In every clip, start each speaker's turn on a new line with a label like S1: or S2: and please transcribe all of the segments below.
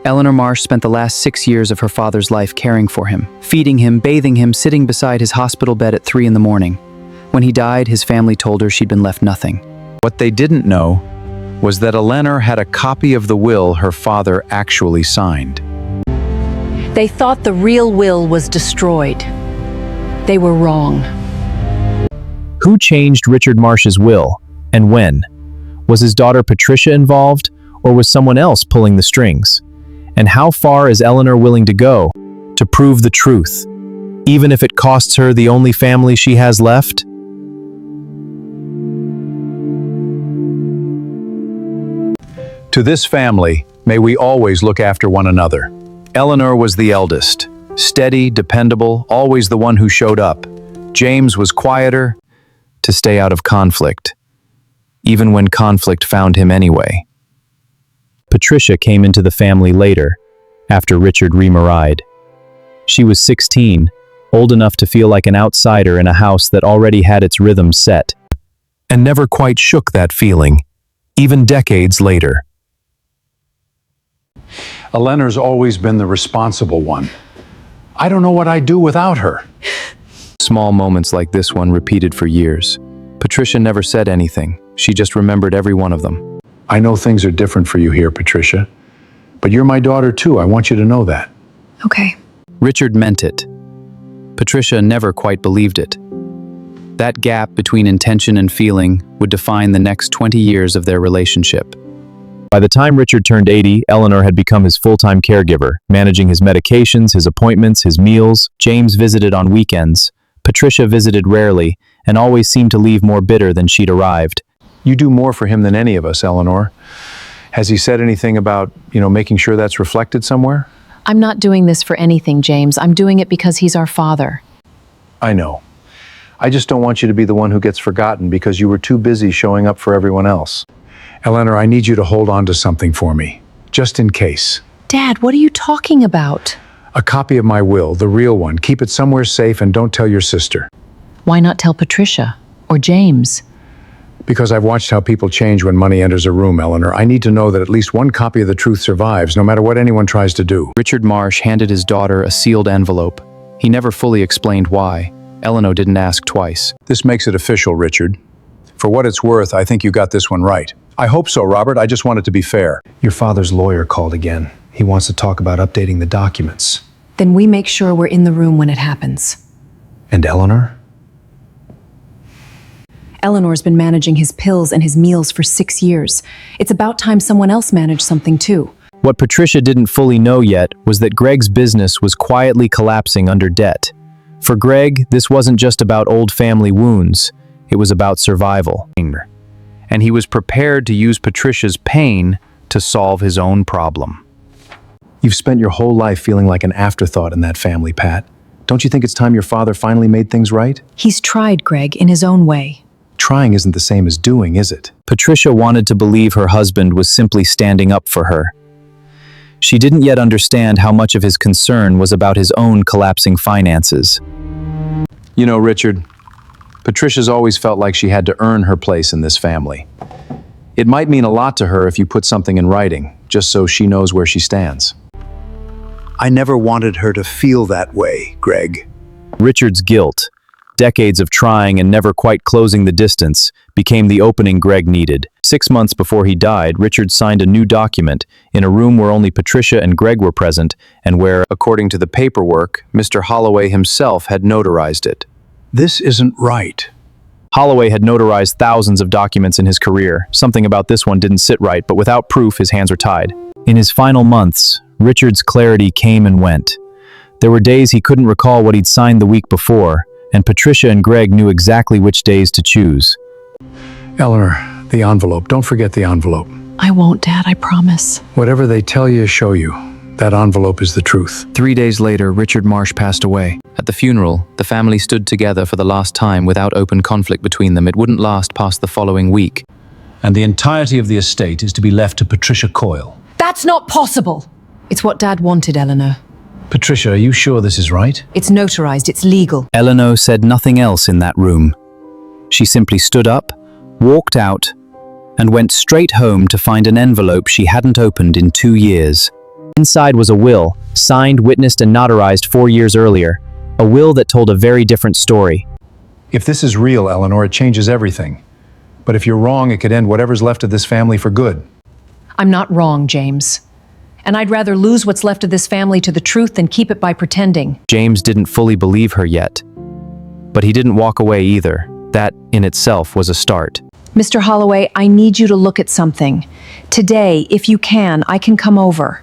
S1: Eleanor Marsh spent the last 6 years of her father's life caring for him, feeding him, bathing him, sitting beside his hospital bed at 3 in the morning. When he died, his family told her she'd been left nothing.
S2: What they didn't know was that Eleanor had a copy of the will her father actually signed.
S3: They thought the real will was destroyed. They were wrong.
S4: Who changed Richard Marsh's will, and when? Was his daughter Patricia involved, or was someone else pulling the strings? And how far is Eleanor willing to go to prove the truth, even if it costs her the only family she has left?
S2: To this family, may we always look after one another. Eleanor was the eldest, steady, dependable, always the one who showed up. James was quieter, to stay out of conflict, even when conflict found him anyway.
S4: Patricia came into the family later, after Richard remarried. She was 16, old enough to feel like an outsider in a house that already had its rhythm set,
S2: And never quite shook that feeling, even decades later. Eleanor's always been the responsible one. I don't know what I'd do without her.
S1: Small moments like this one repeated for years. Patricia never said anything. She just remembered every one of them.
S2: I know things are different for you here, Patricia, but you're my daughter too. I want you to know that.
S5: Okay.
S1: Richard meant it. Patricia never quite believed it. That gap between intention and feeling would define the next 20 years of their relationship.
S4: By the time Richard turned 80, Eleanor had become his full-time caregiver, managing his medications, his appointments, his meals. James visited on weekends. Patricia visited rarely, and always seemed to leave more bitter than she'd arrived.
S2: You do more for him than any of us, Eleanor. Has he said anything about, making sure that's reflected somewhere?
S3: I'm not doing this for anything, James. I'm doing it because he's our father.
S2: I know. I just don't want you to be the one who gets forgotten because you were too busy showing up for everyone else. Eleanor, I need you to hold on to something for me, just in case.
S3: Dad, what are you talking about?
S2: A copy of my will, the real one. Keep it somewhere safe and don't tell your sister.
S3: Why not tell Patricia or James?
S2: Because I've watched how people change when money enters a room, Eleanor. I need to know that at least one copy of the truth survives, no matter what anyone tries to do.
S1: Richard Marsh handed his daughter a sealed envelope. He never fully explained why. Eleanor didn't ask twice.
S2: This makes it official, Richard. For what it's worth, I think you got this one right. I hope so, Robert. I just want it to be fair.
S6: Your father's lawyer called again. He wants to talk about updating the documents.
S5: Then we make sure we're in the room when it happens.
S6: And Eleanor?
S5: Eleanor's been managing his pills and his meals for 6 years. It's about time someone else managed something too.
S4: What Patricia didn't fully know yet was that Greg's business was quietly collapsing under debt. For Greg, this wasn't just about old family wounds. It was about survival.
S1: And he was prepared to use Patricia's pain to solve his own problem.
S6: You've spent your whole life feeling like an afterthought in that family, Pat. Don't you think it's time your father finally made things right?
S5: He's tried, Greg, in his own way.
S6: Trying isn't the same as doing, is it?
S4: Patricia wanted to believe her husband was simply standing up for her. She didn't yet understand how much of his concern was about his own collapsing finances.
S2: Richard, Patricia's always felt like she had to earn her place in this family. It might mean a lot to her if you put something in writing, just so she knows where she stands. I never wanted her to feel that way, Greg.
S4: Richard's guilt, decades of trying and never quite closing the distance, became the opening Greg needed. 6 months before he died, Richard signed a new document in a room where only Patricia and Greg were present, and where, according to the paperwork, Mr. Holloway himself had notarized it.
S2: This isn't right.
S4: Holloway had notarized thousands of documents in his career. Something about this one didn't sit right, but without proof, his hands were tied. In his final months, Richard's clarity came and went. There were days he couldn't recall what he'd signed the week before, and Patricia and Greg knew exactly which days to choose.
S2: Eleanor, the envelope. Don't forget the envelope.
S3: I won't, Dad, I promise.
S2: Whatever they tell you, show you. That envelope is the truth.
S1: 3 days later, Richard Marsh passed away. At the funeral, the family stood together for the last time without open conflict between them. It wouldn't last past the following week.
S7: And the entirety of the estate is to be left to Patricia Coyle.
S3: That's not possible!
S5: It's what Dad wanted, Eleanor.
S7: Patricia, are you sure this is right?
S5: It's notarized, it's legal.
S1: Eleanor said nothing else in that room. She simply stood up, walked out, and went straight home to find an envelope she hadn't opened in 2 years.
S4: Inside was a will, signed, witnessed, and notarized 4 years earlier. A will that told a very different story.
S6: If this is real, Eleanor, it changes everything. But if you're wrong, it could end whatever's left of this family for good.
S3: I'm not wrong, James. And I'd rather lose what's left of this family to the truth than keep it by pretending.
S4: James didn't fully believe her yet. But he didn't walk away either. That, in itself, was a start.
S3: Mr. Holloway, I need you to look at something. Today, if you can, I can come over.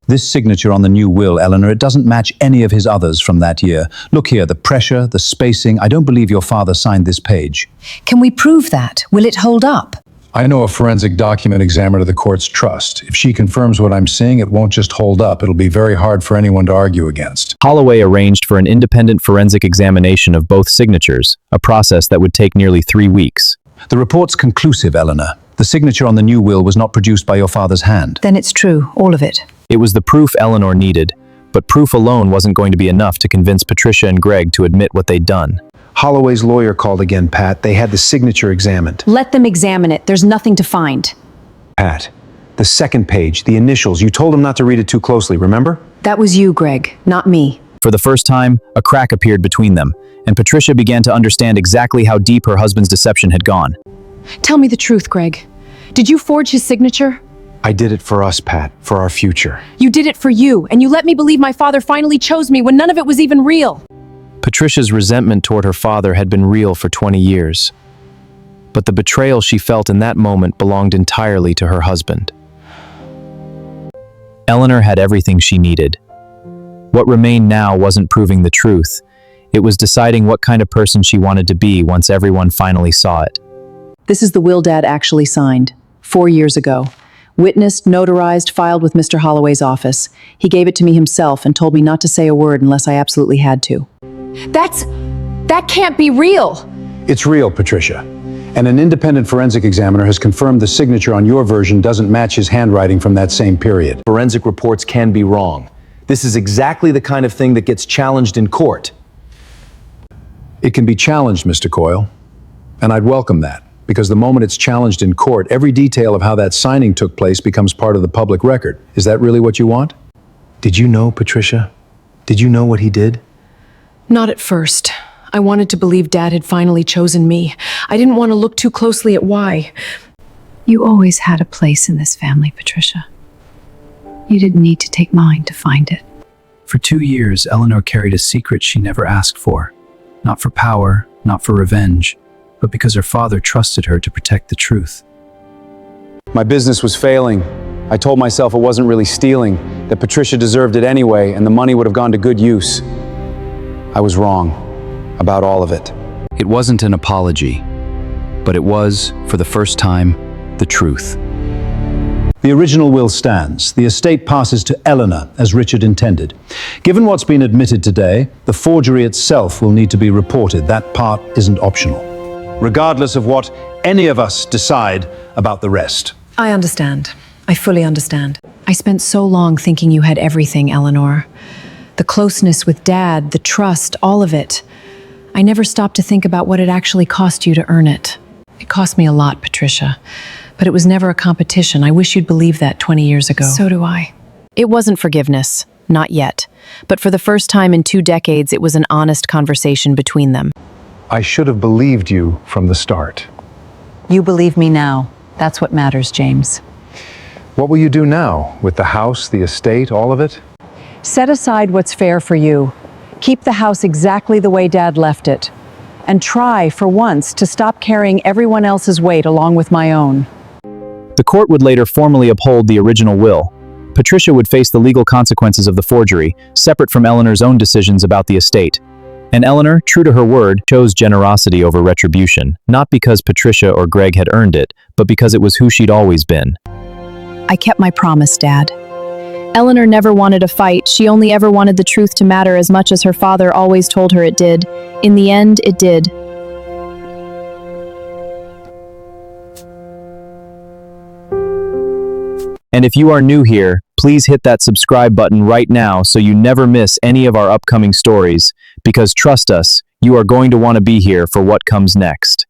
S7: This signature on the new will, Eleanor, it doesn't match any of his others from that year. Look here, the pressure, the spacing. I don't believe your father signed this page.
S3: Can we prove that? Will it hold up?
S6: I know a forensic document examiner the courts trust. If she confirms what I'm seeing, it won't just hold up. It'll be very hard for anyone to argue against.
S4: Holloway arranged for an independent forensic examination of both signatures, a process that would take nearly 3 weeks.
S7: The report's conclusive, Eleanor. The signature on the new will was not produced by your father's hand.
S3: Then it's true, all of it.
S4: It was the proof Eleanor needed, but proof alone wasn't going to be enough to convince Patricia and Greg to admit what they'd done.
S6: Holloway's lawyer called again, Pat. They had the signature examined.
S5: Let them examine it. There's nothing to find.
S6: Pat, the second page, the initials, you told him not to read it too closely, remember?
S5: That was you, Greg, not me.
S4: For the first time, a crack appeared between them, and Patricia began to understand exactly how deep her husband's deception had gone.
S5: Tell me the truth, Greg. Did you forge his signature?
S6: I did it for us, Pat, for our future.
S5: You did it for you, and you let me believe my father finally chose me when none of it was even real.
S4: Patricia's resentment toward her father had been real for 20 years. But the betrayal she felt in that moment belonged entirely to her husband. Eleanor had everything she needed. What remained now wasn't proving the truth. It was deciding what kind of person she wanted to be once everyone finally saw it.
S5: This is the will Dad actually signed, 4 years ago. Witnessed, notarized, filed with Mr. Holloway's office. He gave it to me himself and told me not to say a word unless I absolutely had to. That can't be real.
S6: It's real, Patricia. And an independent forensic examiner has confirmed the signature on your version doesn't match his handwriting from that same period.
S8: Forensic reports can be wrong. This is exactly the kind of thing that gets challenged in court.
S6: It can be challenged, Mr. Coyle. And I'd welcome that, because the moment it's challenged in court, every detail of how that signing took place becomes part of the public record. Is that really what you want? Did you know, Patricia? Did you know what he did?
S5: Not at first. I wanted to believe Dad had finally chosen me. I didn't want to look too closely at why.
S9: You always had a place in this family, Patricia. You didn't need to take mine to find it.
S1: For 2 years, Eleanor carried a secret she never asked for. Not for power, not for revenge, but because her father trusted her to protect the truth.
S10: My business was failing. I told myself it wasn't really stealing, that Patricia deserved it anyway, and the money would have gone to good use. I was wrong about all of it.
S1: It wasn't an apology, but it was, for the first time, the truth.
S7: The original will stands. The estate passes to Eleanor, as Richard intended. Given what's been admitted today, the forgery itself will need to be reported. That part isn't optional, regardless of what any of us decide about the rest.
S3: I understand. I fully understand.
S5: I spent so long thinking you had everything, Eleanor. The closeness with Dad, the trust, all of it. I never stopped to think about what it actually cost you to earn it. It cost me a lot, Patricia. But it was never a competition. I wish you'd believed that 20 years ago.
S9: So do I.
S5: It wasn't forgiveness. Not yet. But for the first time in 2 decades, it was an honest conversation between them.
S6: I should have believed you from the start.
S3: You believe me now. That's what matters, James.
S6: What will you do now with the house, the estate, all of it?
S3: Set aside what's fair for you. Keep the house exactly the way Dad left it. And try, for once, to stop carrying everyone else's weight along with my own.
S4: The court would later formally uphold the original will. Patricia would face the legal consequences of the forgery, separate from Eleanor's own decisions about the estate. And Eleanor, true to her word, chose generosity over retribution, not because Patricia or Greg had earned it, but because it was who she'd always been.
S9: I kept my promise, Dad. Eleanor never wanted a fight. She only ever wanted the truth to matter as much as her father always told her it did. In the end, it did.
S4: And if you are new here, please hit that subscribe button right now so you never miss any of our upcoming stories, because trust us, you are going to want to be here for what comes next.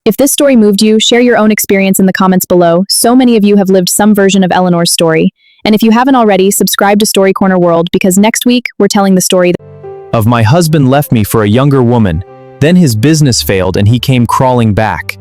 S9: If this story moved you, share your own experience in the comments below. So many of you have lived some version of Eleanor's story. And if you haven't already, subscribe to Story Corner World because next week we're telling the story
S4: Of my husband left me for a younger woman, then his business failed and he came crawling back.